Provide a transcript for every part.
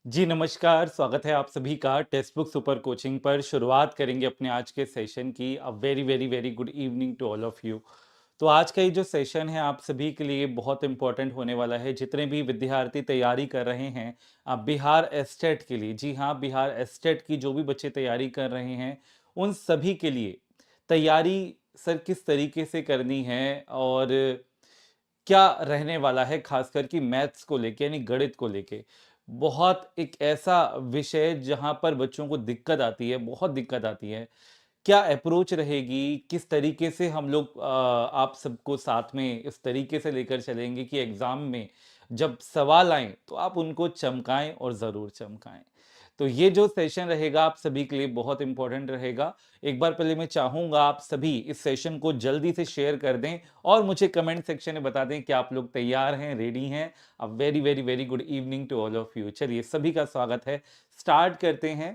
जी नमस्कार, स्वागत है आप सभी का टेक्स्ट बुक सुपर कोचिंग पर। शुरुआत करेंगे अपने आज के सेशन की। A very very very good evening to all of you. तो आज का ये जो सेशन है आप सभी के लिए बहुत इम्पोर्टेंट होने वाला है। जितने भी विद्यार्थी तैयारी कर रहे हैं बिहार एस्टेट के लिए, जी हाँ, बिहार एस्टेट की जो भी बच्चे तैयारी कर रहे हैं उन सभी के लिए तैयारी सर किस तरीके से करनी है और क्या रहने वाला है, खासकर कि मैथ्स को लेके यानी गणित को लेके। बहुत एक ऐसा विषय जहाँ पर बच्चों को दिक्कत आती है, बहुत दिक्कत आती है। क्या अप्रोच रहेगी, किस तरीके से हम लोग आप सबको साथ में इस तरीके से लेकर चलेंगे कि एग्ज़ाम में जब सवाल आएँ तो आप उनको चमकाएँ और ज़रूर चमकाएँ। तो ये जो सेशन रहेगा आप सभी के लिए बहुत इम्पोर्टेंट रहेगा। एक बार पहले मैं चाहूँगा आप सभी इस सेशन को जल्दी से शेयर कर दें और मुझे कमेंट सेक्शन में बता दें कि आप लोग तैयार हैं, रेडी हैं। A very very very good evening to all of you. चलिए सभी का स्वागत है। स्टार्ट करते हैं।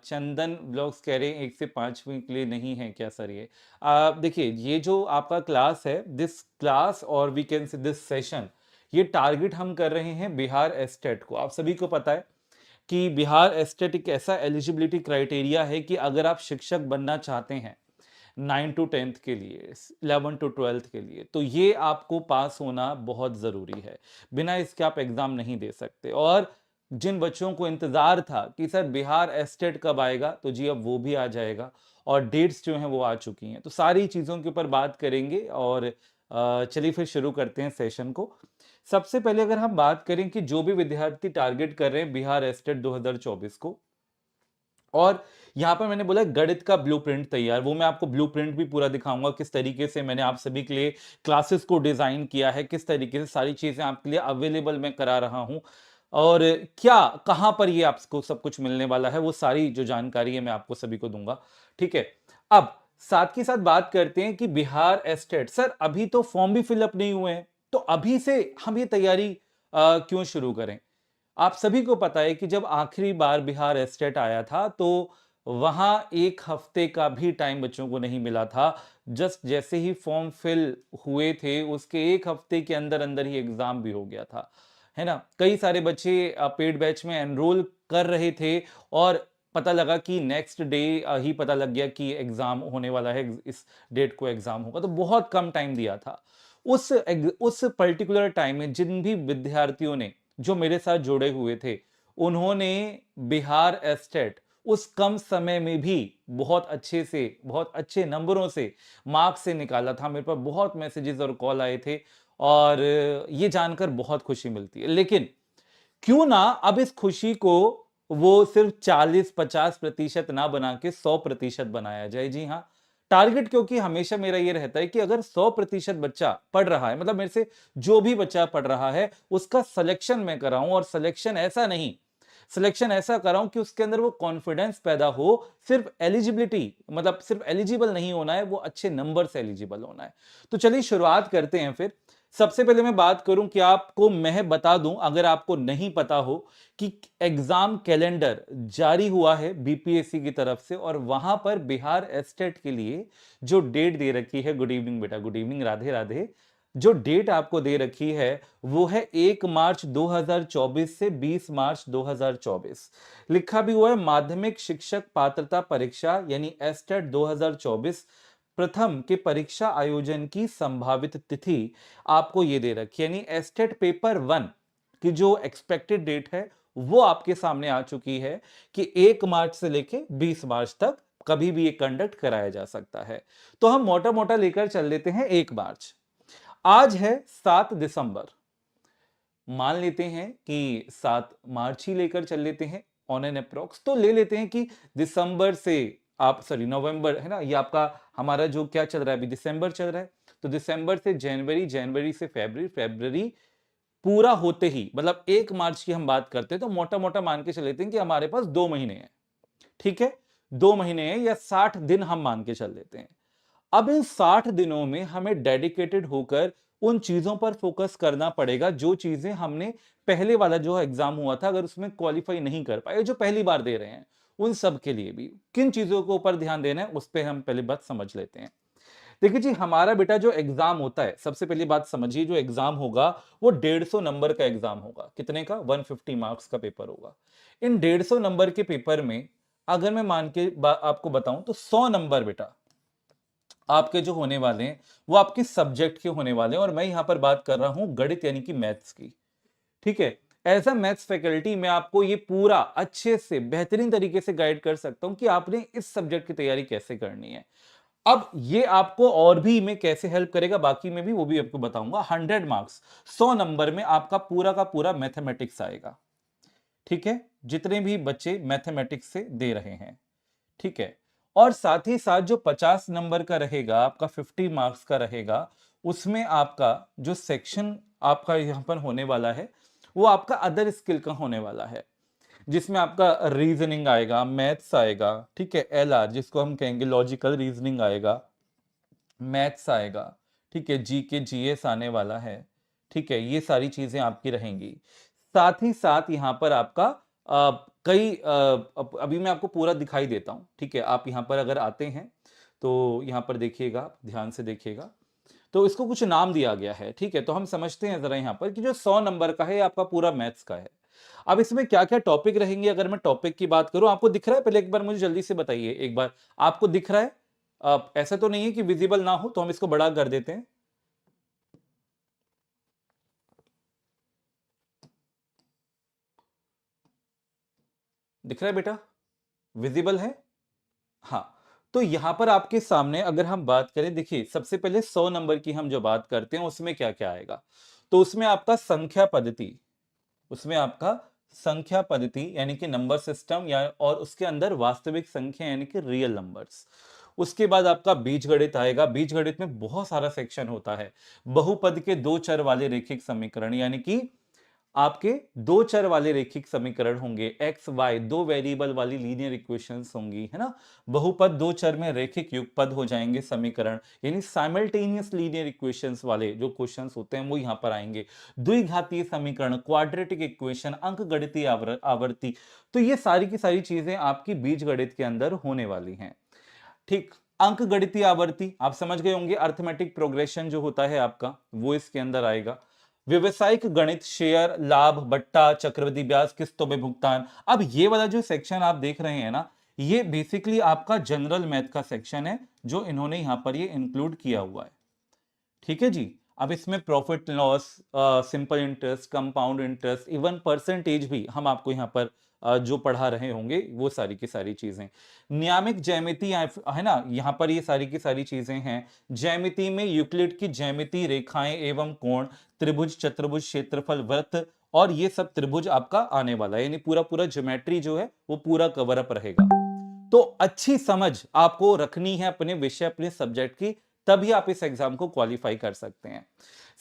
चंदन ब्लॉग्स कह रहे हैं 1 से 5वीं के लिए नहीं है क्या सर ये? देखिए ये जो आपका क्लास है, दिस क्लास और we can say this session, ये टारगेट हम कर रहे हैं बिहार एस्टेट को। आप सभी को पता है कि बिहार एस्टेट एक ऐसा एलिजिबिलिटी क्राइटेरिया है कि अगर आप शिक्षक बनना चाहते हैं 9 टू 10th के लिए, 11 टू 12th के लिए, तो ये आपको पास होना बहुत ज़रूरी है। बिना इसके आप एग्ज़ाम नहीं दे सकते। और जिन बच्चों को इंतज़ार था कि सर बिहार एस्टेट कब आएगा, तो जी अब वो भी आ जाएगा और डेट्स जो हैं वो आ चुकी हैं। तो सारी चीज़ों के ऊपर बात करेंगे और चलिए फिर शुरू करते हैं सेशन को। सबसे पहले अगर हम बात करें कि जो भी विद्यार्थी टारगेट कर रहे हैं बिहार एस्टेट 2024 को, और यहाँ पर मैंने बोला गणित का ब्लूप्रिंट तैयार, वो मैं आपको ब्लूप्रिंट भी पूरा दिखाऊंगा किस तरीके से मैंने आप सभी के लिए क्लासेस को डिजाइन किया है, किस तरीके से सारी चीजें आपके लिए अवेलेबल मैं करा रहा हूं और क्या कहां पर ये आपको सब कुछ मिलने वाला है, वो सारी जो जानकारी है मैं आपको सभी को दूंगा। ठीक है। अब साथ के साथ बात करते हैं कि बिहार एस्टेट, सर अभी तो फॉर्म भी फिलअप नहीं हुए हैं, तो अभी से हम ये तैयारी क्यों शुरू करें? आप सभी को पता है कि जब आखिरी बार बिहार एस्टेट आया था तो वहां 1 हफ्ते का भी टाइम बच्चों को नहीं मिला था। जस्ट जैसे ही फॉर्म फिल हुए थे उसके 1 हफ्ते के अंदर अंदर ही एग्जाम भी हो गया था, है ना। कई सारे बच्चे पेड बैच में एनरोल कर रहे थे और पता लगा कि नेक्स्ट डे ही पता लग गया कि एग्जाम होने वाला है, इस डेट को एग्जाम होगा, तो बहुत कम टाइम दिया था। उस पर्टिकुलर टाइम में जिन भी विद्यार्थियों ने जो मेरे साथ जुड़े हुए थे उन्होंने बिहार एस्टेट उस कम समय में भी बहुत अच्छे से, बहुत अच्छे नंबरों से, मार्क्स से निकाला था। मेरे पास बहुत मैसेजेस और कॉल आए थे और ये जानकर बहुत खुशी मिलती है। लेकिन क्यों ना अब इस खुशी को वो सिर्फ 40-50% ना बना के 100% बनाया जाए। जी हाँ, टारगेट क्योंकि हमेशा मेरा ये रहता है कि अगर 100% बच्चा पढ़ रहा है, मतलब मेरे से जो भी बच्चा पढ़ रहा है उसका सिलेक्शन मैं कराऊं, और सिलेक्शन ऐसा नहीं, सिलेक्शन ऐसा कराऊं कि उसके अंदर वो कॉन्फिडेंस पैदा हो। सिर्फ एलिजिबिलिटी, मतलब सिर्फ एलिजिबल नहीं होना है, वो अच्छे नंबर से एलिजिबल होना है। तो चलिए शुरुआत करते हैं फिर। सबसे पहले मैं बात करूं कि आपको मैं बता दूं, अगर आपको नहीं पता हो, कि एग्जाम कैलेंडर जारी हुआ है बीपीएससी की तरफ से और वहां पर बिहार एस्टेट के लिए जो डेट दे रखी है, गुड इवनिंग बेटा, गुड इवनिंग, राधे राधे, जो डेट आपको दे रखी है वो है 1 मार्च 2024 से 20 मार्च 2024। लिखा भी हुआ है माध्यमिक शिक्षक पात्रता परीक्षा यानी एस्टेट 2024 प्रथम के परीक्षा आयोजन की संभावित तिथि आपको ये दे रखी है, यानी एस्टेट पेपर 1 की जो एक्सपेक्टेड डेट है वो आपके सामने आ चुकी है कि 1 मार्च से लेके 20 मार्च तक कभी भी ये कंडक्ट कराया जा सकता है। तो हम मोटा मोटा लेकर चल लेते हैं 1 मार्च। आज है 7 दिसंबर, मान लेते हैं कि 7 मार्च ही लेकर चल लेते हैं ऑन एन अप्रोक्स, तो ले लेते हैं कि दिसंबर से आप, सॉरी नवंबर है ना, ये आपका हमारा जो क्या चल रहा है, अभी दिसंबर चल रहा है, तो दिसंबर से जनवरी, जनवरी से फरवरी, फरवरी पूरा होते ही, मतलब 1 मार्च की हम बात करते हैं तो मोटा मोटा मान के चल लेते हैं कि हमारे पास 2 महीने हैं। ठीक है, 2 महीने हैं या 60 दिन हम मान के चल लेते हैं। अब इन 60 दिनों में हमें डेडिकेटेड होकर उन चीजों पर फोकस करना पड़ेगा जो चीजें हमने पहले वाला जो एग्जाम हुआ था अगर उसमें क्वालिफाई नहीं कर पाए, जो पहली बार दे रहे हैं उन सब के लिए भी किन चीजों के ऊपर ध्यान देना है उस पर हम पहले बात समझ लेते हैं। देखिए जी, हमारा बेटा जो एग्जाम होता है, सबसे पहली बात समझिए, जो एग्जाम होगा वो 150 नंबर का एग्जाम होगा। कितने का? 150 मार्क्स का पेपर होगा। इन 150 नंबर के पेपर में अगर मैं मान के आपको बताऊं तो 100 नंबर बेटा आपके जो होने वाले हैं वो आपके सब्जेक्ट के होने वाले हैं, और मैं यहां पर बात कर रहा हूं गणित यानी कि मैथ्स की। ठीक है, एज अ मैथ्स फैकल्टी मैं आपको ये पूरा अच्छे से बेहतरीन तरीके से गाइड कर सकता हूं कि आपने इस सब्जेक्ट की तैयारी कैसे करनी है। अब ये आपको और भी में कैसे हेल्प करेगा, बाकी में भी वो भी आपको बताऊंगा। 100 मार्क्स, 100 नंबर में आपका पूरा का पूरा मैथमेटिक्स आएगा। ठीक है, जितने भी बच्चे मैथमेटिक्स से दे रहे हैं। ठीक है, और साथ ही साथ जो 50 नंबर का रहेगा आपका, 50 मार्क्स का रहेगा, उसमें आपका जो सेक्शन आपका यहां पर होने वाला है वो आपका अदर स्किल का होने वाला है, जिसमें आपका रीजनिंग आएगा, मैथ्स आएगा, ठीक है, एलआर जिसको हम कहेंगे लॉजिकल रीजनिंग आएगा, मैथ्स आएगा, ठीक है, जी के जीएस आने वाला है। ठीक है, ये सारी चीजें आपकी रहेंगी। साथ ही साथ यहां पर आपका अभी मैं आपको पूरा दिखाई देता हूं। ठीक है, आप यहां पर अगर आते हैं तो यहां पर देखिएगा, ध्यान से देखिएगा, तो इसको कुछ नाम दिया गया है। ठीक है, तो हम समझते हैं जरा यहां पर कि जो 100 नंबर का है आपका पूरा मैथ्स का है। अब इसमें क्या क्या टॉपिक रहेंगे, अगर मैं टॉपिक की बात करूं, आपको दिख रहा है? पहले एक बार मुझे जल्दी से बताइए, एक बार आपको दिख रहा है? ऐसा तो नहीं है कि विजिबल ना हो, तो हम इसको बड़ा कर देते हैं। दिख रहा है बेटा? विजिबल है? हाँ। तो यहां पर आपके सामने अगर हम बात करें, देखिए सबसे पहले 100 नंबर की हम जो बात करते हैं उसमें क्या क्या आएगा, तो उसमें आपका संख्या पद्धति, उसमें आपका संख्या पद्धति यानी कि नंबर सिस्टम, या और उसके अंदर वास्तविक संख्या यानी कि रियल नंबर्स। उसके बाद आपका बीजगणित आएगा। बीजगणित में बहुत सारा सेक्शन होता है। बहुपद के दो चर वाले रैखिक समीकरण, यानी कि आपके दो चर वाले रैखिक समीकरण होंगे, एक्स वाई दो वेरिएबल वाली लीनियर इक्वेशंस होंगी, है ना। बहुपद दो चर में रैखिक युगपद हो जाएंगे समीकरण, यानी साइमल्टेनियस लीनियर इक्वेशंस वाले जो क्वेश्चंस होते हैं वो यहां पर आएंगे। द्विघातीय समीकरण, क्वाड्रेटिक इक्वेशन, अंकगणितीय आवर्ती, तो ये सारी की सारी चीजें आपकी बीजगणित के अंदर होने वाली हैं। ठीक, अंकगणितीय आवर्ती आप समझ गए होंगे, अर्थमेटिक प्रोग्रेशन जो होता है आपका वो इसके अंदर आएगा। व्यवसायिक गणित, शेयर, लाभ, बट्टा, चक्रवृद्धि ब्याज, किस्तों में भुगतान। अब ये वाला जो सेक्शन आप देख रहे हैं ना, ये बेसिकली आपका जनरल मैथ का सेक्शन है जो इन्होंने यहां पर ये इंक्लूड किया हुआ है। ठीक है जी। अब इसमें profit loss, simple interest, compound interest, even percentage भी हम आपको यहां पर जो पढ़ा रहे होंगे वो सारी की सारी चीजें। नियामिक ज्यामिति है ना, यहां पर ये सारी की सारी चीजें हैं। ज्यामिति में यूक्लिड की ज्यामिति, रेखाएं एवं कोण, त्रिभुज, चतुर्भुज, क्षेत्रफल, वृत्त, और ये सब त्रिभुज आपका आने वाला है, यानी पूरा पूरा ज्योमेट्री जो है वो पूरा कवर अप रहेगा। तो अच्छी समझ आपको रखनी है अपने विषय, अपने सब्जेक्ट की, तभी आप इस एग्जाम को क्वालिफाई कर सकते हैं।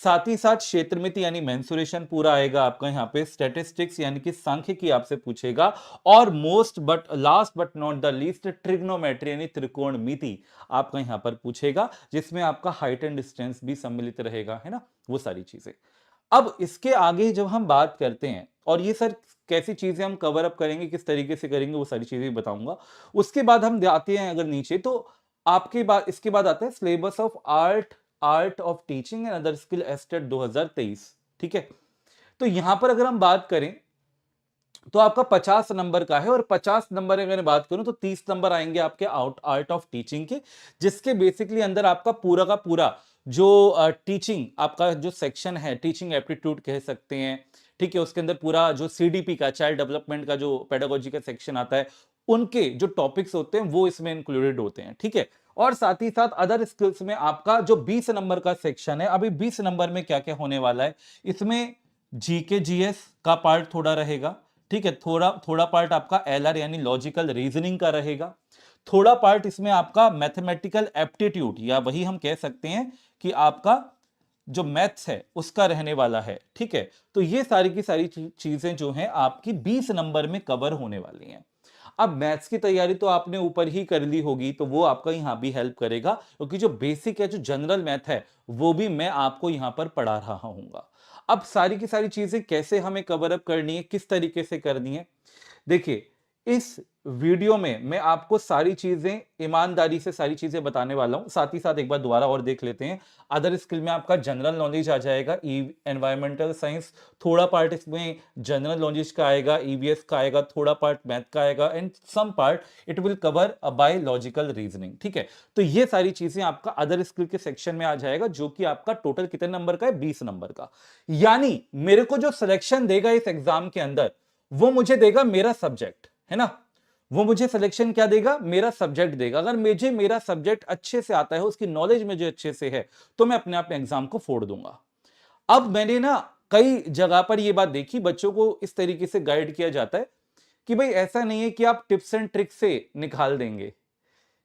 साथ ही साथ क्षेत्रमिति यानी मेंसुरेशन पूरा आएगा आपका यहाँ पे। स्टैटिस्टिक्स यानी कि सांख्यिकी आपसे पूछेगा। और most but last but not the least, trigonometry यानी त्रिकोणमिति आपका यहाँ पर पूछेगा, जिसमें आपका हाइट एंड डिस्टेंस भी सम्मिलित रहेगा, है ना, वो सारी चीजें। अब इसके आगे जब हम बात करते हैं, और ये सर कैसी चीजें हम कवर अप करेंगे, किस तरीके से करेंगे, वो सारी चीजें बताऊंगा। उसके बाद हम आते हैं अगर नीचे, तो आपके बाद इसके बाद आता है syllabus of art, art of teaching and other skill estate 2023। ठीक है, तो यहां पर अगर हम बात करें तो आपका 50 नंबर का है, और 50 नंबर अगर मैं बात करूं तो 30 नंबर आएंगे आपके आर्ट ऑफ टीचिंग के, जिसके बेसिकली अंदर आपका पूरा का पूरा जो टीचिंग आपका जो सेक्शन है, टीचिंग एप्टीट्यूड कह सकते हैं। ठीक है, उसके अंदर पूरा जो सीडीपी का, चाइल्ड डेवलपमेंट का जो पेडागोजी का सेक्शन आता है, उनके जो टॉपिक्स होते हैं वो इसमें इंक्लूडेड होते हैं। ठीक है, और साथ ही साथ अदर स्किल्स में आपका जो 20 नंबर का सेक्शन है, अभी 20 नंबर में क्या क्या होने वाला है, इसमें जीके जीएस का पार्ट थोड़ा रहेगा। ठीक है, थोड़ा थोड़ा पार्ट आपका एलआर यानी लॉजिकल रीजनिंग का रहेगा। थोड़ा पार्ट इसमें आपका मैथमेटिकल एप्टीट्यूड, या वही हम कह सकते हैं कि आपका जो मैथ्स है उसका रहने वाला है। ठीक है, तो ये सारी की सारी चीजें जो हैं आपकी 20 नंबर में कवर होने वाली हैं। अब मैथ्स की तैयारी तो आपने ऊपर ही कर ली होगी, तो वो आपका यहां भी हेल्प करेगा, क्योंकि जो बेसिक है, जो जनरल मैथ है, वो भी मैं आपको यहां पर पढ़ा रहा हूंगा। अब सारी की सारी चीजें कैसे हमें कवर अप करनी है, किस तरीके से करनी है, देखिए इस वीडियो में मैं आपको सारी चीजें ईमानदारी से सारी चीजें बताने वाला हूं। साथ ही साथ एक बार दोबारा और देख लेते हैं। अदर स्किल में आपका जनरल नॉलेज आ जाएगा, एनवायरमेंटल साइंस, थोड़ा पार्ट इसमें जनरल नॉलेज का आएगा, ईवीएस का आएगा, थोड़ा पार्ट मैथ का आएगा, and some part it will cover by logical reasoning. ठीक है, तो ये सारी चीजें आपका अदर स्किल के सेक्शन में आ जाएगा, जो कि आपका टोटल कितने नंबर का है, 20 नंबर का। यानी मेरे को जो सिलेक्शन देगा इस एग्जाम के अंदर, वो मुझे देगा मेरा सब्जेक्ट, है ना। वो मुझे सिलेक्शन क्या देगा, मेरा सब्जेक्ट देगा। अगर मुझे मेरा सब्जेक्ट अच्छे से आता है, उसकी नॉलेज मुझे अच्छे से है, तो मैं अपने आप एग्जाम को फोड़ दूंगा। अब मैंने ना कई जगह पर यह बात देखी, बच्चों को इस तरीके से गाइड किया जाता है कि भाई ऐसा नहीं है कि आप टिप्स एंड ट्रिक्स से निकाल देंगे।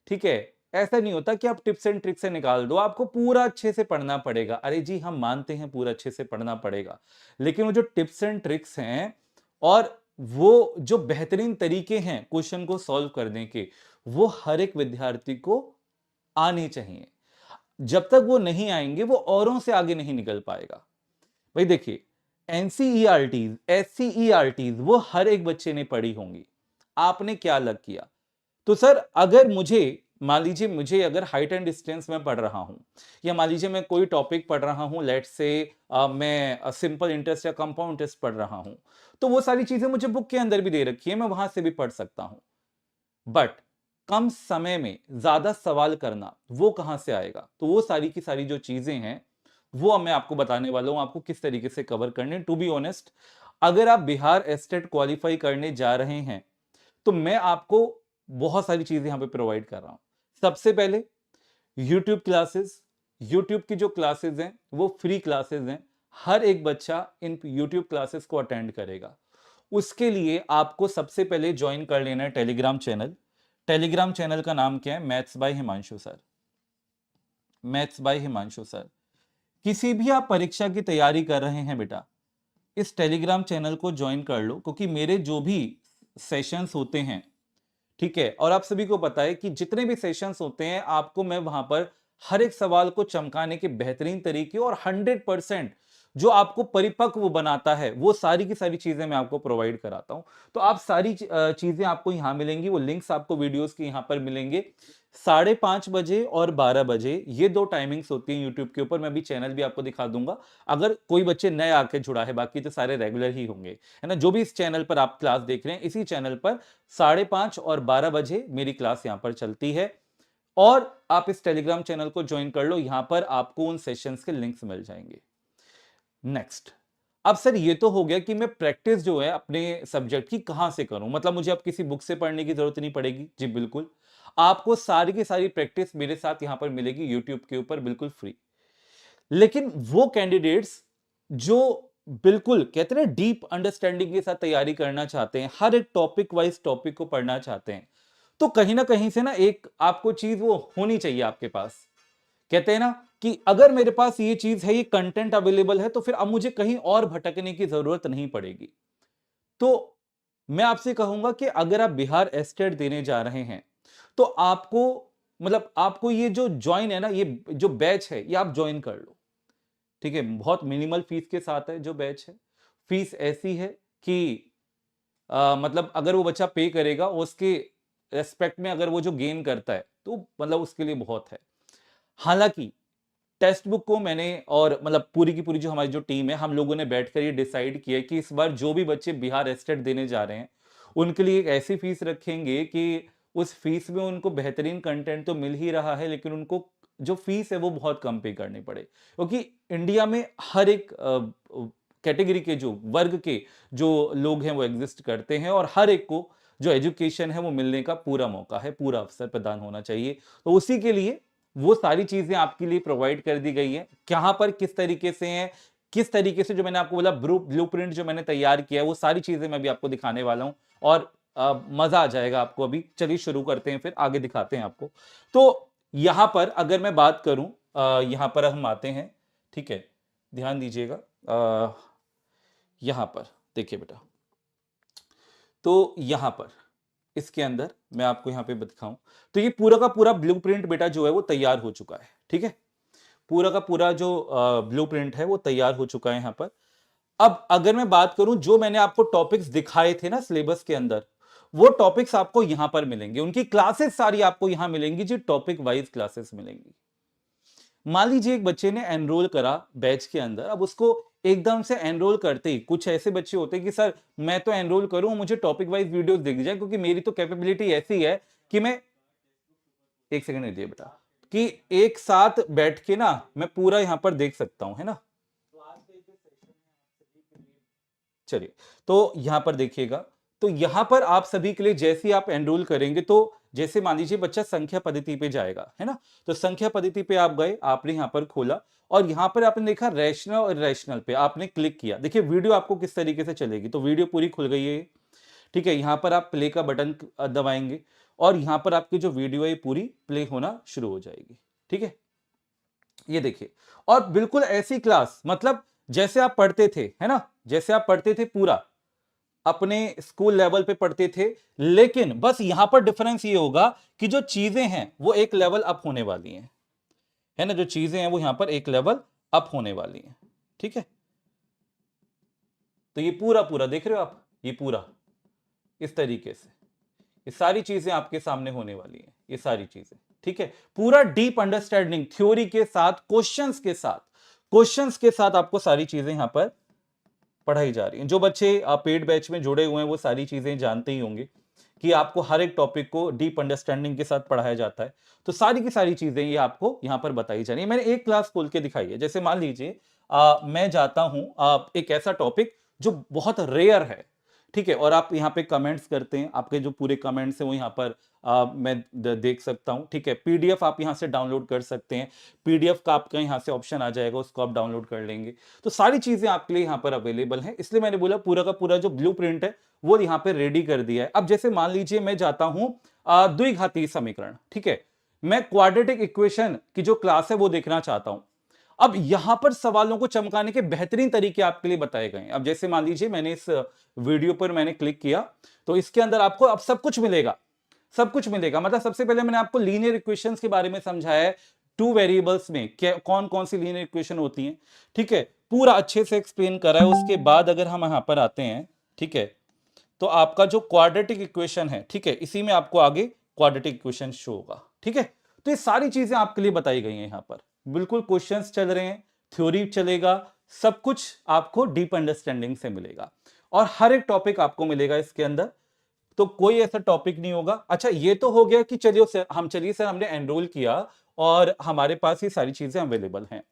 ठीक है, ऐसा नहीं होता कि आप टिप्स एंड ट्रिक्स से निकाल दो, आपको पूरा अच्छे से पढ़ना पड़ेगा। अरे जी, हम मानते हैं पूरा अच्छे से पढ़ना पड़ेगा, लेकिन वो जो टिप्स एंड ट्रिक्स हैं और वो जो बेहतरीन तरीके हैं क्वेश्चन को सॉल्व करने के, वो हर एक विद्यार्थी को आने चाहिए। जब तक वो नहीं आएंगे, वो औरों से आगे नहीं निकल पाएगा। भाई देखिए, एनसीईआरटीज, एससीईआरटीज वो हर एक बच्चे ने पढ़ी होंगी। आपने क्या अलग किया? तो सर, अगर मुझे मान लीजिए, मुझे अगर हाइट एंड डिस्टेंस में पढ़ रहा हूं, या मान लीजिए मैं कोई टॉपिक पढ़ रहा हूं, लेट्स से मैं सिंपल इंटरेस्ट या कंपाउंड इंटरेस्ट पढ़ रहा हूं, तो वो सारी चीजें मुझे बुक के अंदर भी दे रखी है, मैं वहां से भी पढ़ सकता हूं। बट कम समय में ज्यादा सवाल करना, वो कहां से आएगा? तो वो सारी की सारी जो चीजें हैं, वो मैं आपको बताने वाला हूं, आपको किस तरीके से कवर करने। टू बी ऑनेस्ट, अगर आप बिहार एस्टेट क्वालिफाई करने जा रहे हैं, तो मैं आपको बहुत सारी चीजें यहां पे प्रोवाइड कर रहा हूं। सबसे पहले YouTube क्लासेस। YouTube की जो क्लासेस हैं वो फ्री क्लासेस हैं, हर एक बच्चा इन YouTube क्लासेस को अटेंड करेगा। उसके लिए आपको सबसे पहले ज्वाइन कर लेना है टेलीग्राम चैनल। टेलीग्राम चैनल का नाम क्या है? Maths by Himanshu sir. Maths by Himanshu sir. किसी भी आप परीक्षा की तैयारी कर रहे हैं बेटा, इस टेलीग्राम चैनल को ज्वाइन कर लो, क्योंकि मेरे जो भी सेशंस होते हैं, ठीक है, और आप सभी को पता है कि जितने भी सेशंस होते हैं, आपको मैं वहां पर हर एक सवाल को चमकाने के बेहतरीन तरीके और 100% जो आपको परिपक्व बनाता है, वो सारी की सारी चीजें मैं आपको प्रोवाइड कराता हूं। तो आप सारी चीजें आपको यहां मिलेंगी, वो लिंक्स आपको वीडियोस के यहां पर मिलेंगे। 5:30 बजे और 12 बजे ये दो टाइमिंग्स होती हैं यूट्यूब के ऊपर। मैं भी चैनल भी आपको दिखा दूंगा, अगर कोई बच्चे नए आके जुड़ा है, बाकी तो सारे रेगुलर ही होंगे, है ना। जो भी इस चैनल पर आप क्लास देख रहे हैं, इसी चैनल पर 5:30 और 12 बजे मेरी क्लास यहां पर चलती है। और आप इस टेलीग्राम चैनल को ज्वाइन कर लो, यहां पर आपको उन सेशंस के लिंक्स मिल जाएंगे। नेक्स्ट, अब सर ये तो हो गया कि मैं प्रैक्टिस जो है अपने सब्जेक्ट की कहां से करूं, मतलब मुझे अब किसी बुक से पढ़ने की जरूरत नहीं पड़ेगी। जी बिल्कुल, आपको सारी की सारी प्रैक्टिस मेरे साथ यहां पर मिलेगी यूट्यूब के ऊपर, बिल्कुल फ्री। लेकिन वो कैंडिडेट्स जो बिल्कुल कहते हैं डीप अंडरस्टैंडिंग के साथ तैयारी करना चाहते हैं, हर एक टॉपिक वाइज टॉपिक को पढ़ना चाहते हैं, तो कहीं ना कहीं से ना एक आपको चीज वो होनी चाहिए आपके पास। कहते हैं ना कि अगर मेरे पास ये चीज है, ये कंटेंट अवेलेबल है, तो फिर अब मुझे कहीं और भटकने की जरूरत नहीं पड़ेगी। तो मैं आपसे कहूंगा कि अगर आप बिहार एस्टेट देने जा रहे हैं, तो आपको मतलब आपको ये जो ज्वाइन है ना, ये जो बैच है, ये आप ज्वाइन कर लो। ठीक है, बहुत मिनिमल फीस के साथ है जो बैच है। फीस ऐसी है कि मतलब अगर वो बच्चा पे करेगा, उसके रेस्पेक्ट में अगर वो जो गेन करता है, तो मतलब उसके लिए बहुत है। हालांकि टेक्स्ट बुक को मैंने और मतलब पूरी की पूरी जो हमारी जो टीम है, हम लोगों ने बैठकर ये डिसाइड किया कि इस बार जो भी बच्चे बिहार एस्टेट देने जा रहे हैं, उनके लिए एक ऐसी फीस रखेंगे कि उस फीस में उनको बेहतरीन कंटेंट तो मिल ही रहा है, लेकिन उनको जो फीस है वो बहुत कम पे करनी पड़े, क्योंकि इंडिया में हर एक कैटेगरी के जो वर्ग के जो लोग हैं वो एग्जिस्ट करते हैं, और हर एक को जो एजुकेशन है वो मिलने का पूरा मौका है, पूरा अवसर प्रदान होना चाहिए। तो उसी के लिए वो सारी चीजें आपके लिए प्रोवाइड कर दी गई है। कहां पर किस तरीके से है, किस तरीके से जो मैंने आपको बोला ब्लूप्रिंट जो मैंने तैयार किया है, वो सारी चीजें मैं भी आपको दिखाने वाला हूं, और मजा आ जाएगा आपको। अभी चलिए शुरू करते हैं, फिर आगे दिखाते हैं आपको। तो यहां पर अगर मैं बात करूं, यहां पर हम आते हैं, ठीक है, ध्यान दीजिएगा। यहां पर देखिए बेटा, तो यहां पर इसके अंदर मैं आपको यहां पे दिखाऊं, तो ये पूरा का पूरा ब्लूप्रिंट बेटा जो है वो तैयार हो चुका है। ठीक है, पूरा का पूरा जो ब्लूप्रिंट है वो तैयार हो चुका है यहां पर। अब अगर मैं बात करूं, जो मैंने आपको टॉपिक्स दिखाए थे ना सिलेबस के अंदर, वो टॉपिक्स आपको यहां पर मिलेंगे, उनकी क्लासेस सारी आपको यहां मिलेंगी जी, टॉपिक वाइज क्लासेस मिलेंगी। मान लीजिए एक बच्चे ने एनरोल करा बैच के अंदर, अब उसको एकदम से एनरोल करते ही कुछ ऐसे बच्चे होते हैं कि सर मैं तो एनरोल करूं, मुझे टॉपिक वाइज वीडियोस दिख जाए, क्योंकि मेरी तो कैपेबिलिटी ऐसी है कि मैं, एक सेकंड दीजिए बेटा, कि एक साथ बैठ के ना मैं पूरा यहां पर देख सकता हूं, है ना। चलिए, तो यहां पर देखिएगा, तो यहां पर आप सभी के लिए जैसे ही आप एनरोल करेंगे, तो जैसे मान लीजिए बच्चा संख्या पद्धति पे जाएगा, है ना, तो संख्या पद्धति पे आप गए, आपने यहां पर खोला और यहां पर आपने देखा रैशनल और इरेशनल पे आपने क्लिक किया। देखिए वीडियो आपको किस तरीके से चलेगी, तो वीडियो पूरी खुल गई है, ठीक है। यहां पर आप प्ले का बटन दबाएंगे और यहां पर आपकी जो वीडियो है पूरी प्ले होना शुरू हो जाएगी, ठीक है। ये देखिए, और बिल्कुल ऐसी क्लास, मतलब जैसे आप पढ़ते थे, है ना, जैसे आप पढ़ते थे पूरा अपने स्कूल लेवल पे पढ़ते थे, लेकिन बस यहां पर डिफरेंस ये होगा कि जो चीजें हैं वो एक लेवल अप होने वाली हैं, है ना, जो चीजें हैं वो यहां पर एक लेवल अप होने वाली हैं, ठीक है। तो ये पूरा पूरा देख रहे हो आप, ये पूरा इस तरीके से ये सारी चीजें आपके सामने होने वाली हैं, ये सारी चीजें, ठीक है। पूरा डीप अंडरस्टैंडिंग थ्योरी के साथ, क्वेश्चंस के साथ आपको सारी चीजें यहां पर पढ़ाई जा रही हैं। जो बच्चे पेड बैच में जुड़े हुए हैं वो सारी चीजें जानते ही होंगे कि आपको हर एक टॉपिक को डीप अंडरस्टैंडिंग के साथ पढ़ाया जाता है। तो सारी की सारी चीजें ये आपको यहां पर बताई जा रही है। मैंने एक क्लास खोल के दिखाई है। जैसे मान लीजिए मैं जाता हूं एक ऐसा टॉपिक जो बहुत रेयर है, ठीक है, और आप यहाँ पे कमेंट्स करते हैं, आपके जो पूरे कमेंट्स हैं वो यहाँ पर मैं देख सकता हूँ, ठीक है। पीडीएफ आप यहाँ से डाउनलोड कर सकते हैं, पीडीएफ का आपका यहाँ से ऑप्शन आ जाएगा, उसको आप डाउनलोड कर लेंगे। तो सारी चीजें आपके लिए यहाँ पर अवेलेबल हैं, इसलिए मैंने बोला पूरा का पूरा जो ब्लूप्रिंट है वो यहाँ पे रेडी कर दिया है। अब जैसे मान लीजिए मैं जाता हूं द्विघातीय समीकरण, ठीक है, मैं क्वाड्रेटिक इक्वेशन की जो क्लास है वो देखना चाहता हूं। अब यहां पर सवालों को चमकाने के बेहतरीन तरीके आपके लिए बताए गए हैं। अब जैसे मान लीजिए मैंने इस वीडियो पर मैंने क्लिक किया, तो इसके अंदर आपको अब सब कुछ मिलेगा, सब कुछ मिलेगा। मतलब सबसे पहले मैंने आपको लीनियर इक्वेशंस के बारे में समझाया है, टू वेरिएबल्स में कौन कौन सी लीनियर इक्वेशन होती हैं, ठीक है, पूरा अच्छे से एक्सप्लेन करा है। उसके बाद अगर हम यहां पर आते हैं, ठीक है, तो आपका जो क्वाड्रेटिक इक्वेशन है, ठीक है, इसी में आपको आगे क्वाड्रेटिक इक्वेशन शो होगा, ठीक है। तो ये सारी चीजें आपके लिए बताई गई हैं यहां पर, बिल्कुल क्वेश्चंस चल रहे हैं, थ्योरी चलेगा, सब कुछ आपको डीप अंडरस्टैंडिंग से मिलेगा और हर एक टॉपिक आपको मिलेगा इसके अंदर। तो कोई ऐसा टॉपिक नहीं होगा। अच्छा ये तो हो गया कि चलिए सर हमने एनरोल किया और हमारे पास ये सारी चीजें अवेलेबल हैं।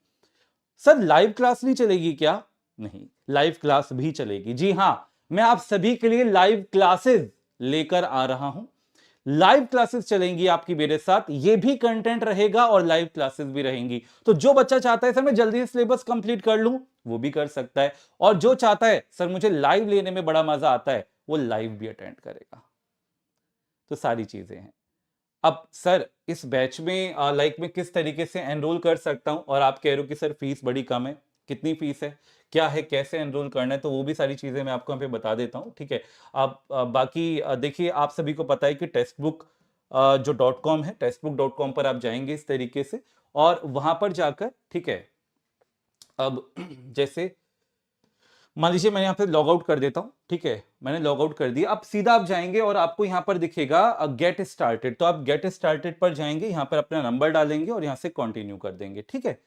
सर लाइव क्लास नहीं चलेगी क्या? नहीं, लाइव क्लास भी चलेगी। जी हां, मैं आप सभी के लिए लाइव क्लासेस लेकर आ रहा हूं। लाइव क्लासेस चलेंगी आपकी मेरे साथ, ये भी कंटेंट रहेगा और लाइव क्लासेस भी रहेंगी। तो जो बच्चा चाहता है सर मैं जल्दी सिलेबस कंप्लीट कर लूं, वो भी कर सकता है, और जो चाहता है सर मुझे लाइव लेने में बड़ा मजा आता है, वो लाइव भी अटेंड करेगा। तो सारी चीजें हैं। अब सर इस बैच में लाइक मैं किस तरीके से एनरोल कर सकता हूं, और आप कह रहे हो कि सर फीस बड़ी कम है, कितनी फीस है, क्या है, कैसे एनरोल करना है, तो वो भी सारी चीजें मैं आपको यहाँ पे बता देता हूं, ठीक है। आप बाकी देखिए आप सभी को पता है कि टेक्स्ट बुक जो .com है, textbook.com पर आप जाएंगे इस तरीके से, और वहां पर जाकर, ठीक है, अब जैसे मान लीजिए मैंने यहाँ पे लॉग आउट कर देता हूं, ठीक है, मैंने लॉग आउट कर दिया। अब सीधा आप जाएंगे और आपको यहाँ पर दिखेगा गेट स्टार्टेड, तो आप गेट स्टार्टेड पर जाएंगे, यहाँ पर अपना नंबर डालेंगे और यहाँ से कंटिन्यू कर देंगे, ठीक है।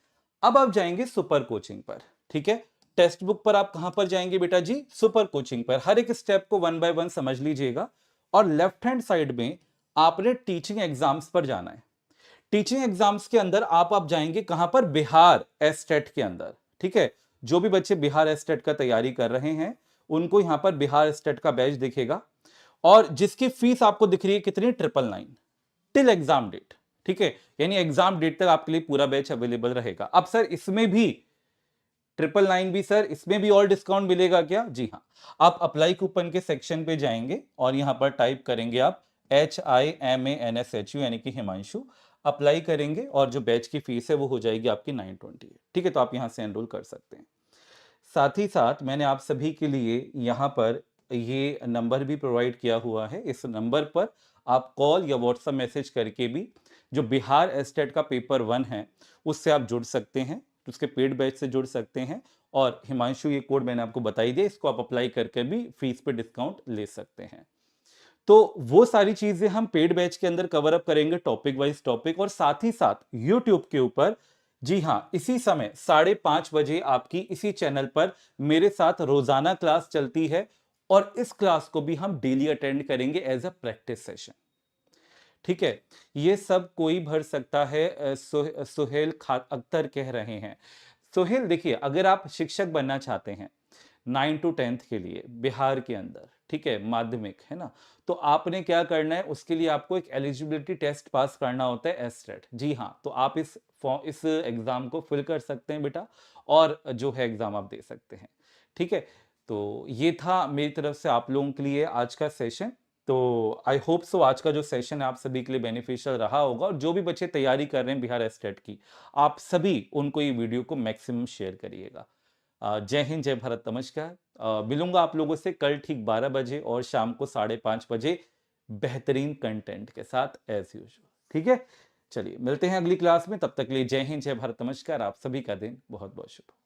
अब आप जाएंगे सुपर कोचिंग पर, ठीक है। टेक्स्ट बुक पर आप कहां पर जाएंगे बेटा जी? सुपर कोचिंग पर। हर एक स्टेप को वन बाय वन समझ लीजिएगा, और लेफ्ट हैंड साइड में आपने टीचिंग एग्जाम्स पर जाना है। टीचिंग एग्जाम्स के अंदर आप जाएंगे कहां पर? बिहार एस्टेट के अंदर, ठीक है। जो भी बच्चे बिहार एस्टेट का तैयारी कर रहे हैं उनको यहां पर बिहार एस्टेट का बैच दिखेगा, और जिसकी फीस आपको दिख रही है कितनी? 999 टिल एग्जाम डेट, ठीक है, यानी एग्जाम डेट तक आपके लिए पूरा बैच अवेलेबल रहेगा। अब सर इसमें भी 999 भी, सर इसमें भी और डिस्काउंट मिलेगा क्या? जी हाँ, आप अप्लाई कूपन के सेक्शन पे जाएंगे और यहां पर टाइप करेंगे आप HIMANSHU यानी कि हिमांशु, अप्लाई करेंगे और जो बैच की फीस है वो हो जाएगी आपकी 920, ठीक है। तो आप यहां से एनरोल कर सकते हैं। साथ ही साथ मैंने आप सभी के लिए यहाँ पर ये नंबर भी प्रोवाइड किया हुआ है। इस नंबर पर आप कॉल या व्हाट्सएप मैसेज करके भी जो बिहार एस्टेट का पेपर 1 है उससे आप जुड़ सकते हैं, उसके पेड बैच से जुड़ सकते हैं, और हिमांशु ये कोड मैंने आपको बताई दिया, इसको आप अप्लाई करके भी फीस पे डिस्काउंट ले सकते हैं। तो वो सारी चीजें हम पेड बैच के अंदर कवर अप करेंगे, टॉपिक वाइज टॉपिक, और साथ ही साथ यूट्यूब के ऊपर, जी हां, इसी समय 5:30 बजे आपकी इसी चैनल पर मेरे साथ रोजाना क्लास चलती है, और इस क्लास को भी हम डेली अटेंड करेंगे एज अ प्रैक्टिस सेशन। ठीक है, ये सब कोई भर सकता है। सुहेल अख्तर कह रहे हैं। सुहेल, देखिए, अगर आप शिक्षक बनना चाहते हैं 9 to 10 के लिए बिहार के अंदर, ठीक है, माध्यमिक है ना, तो आपने क्या करना है, उसके लिए आपको एक एलिजिबिलिटी टेस्ट पास करना होता है, एसटेट। जी हाँ, तो आप इस एग्जाम को फिल कर सकते हैं बेटा, और जो है एग्जाम आप दे सकते हैं। ठीक है, तो ये था मेरी तरफ से आप लोगों के लिए आज का सेशन। तो आई होप सो आज का जो सेशन है आप सभी के लिए बेनिफिशियल रहा होगा, और जो भी बच्चे तैयारी कर रहे हैं बिहार एसटेट की, आप सभी उनको ये वीडियो को मैक्सिमम शेयर करिएगा। जय हिंद, जय भारत, नमस्कार। मिलूंगा आप लोगों से कल ठीक 12 बजे और शाम को 5:30 बजे बेहतरीन कंटेंट के साथ एज यूजुअल। ठीक है, चलिए मिलते हैं अगली क्लास में, तब तक के लिए जय हिंद, जय भारत, नमस्कार। आप सभी का दिन बहुत बहुत शुभ।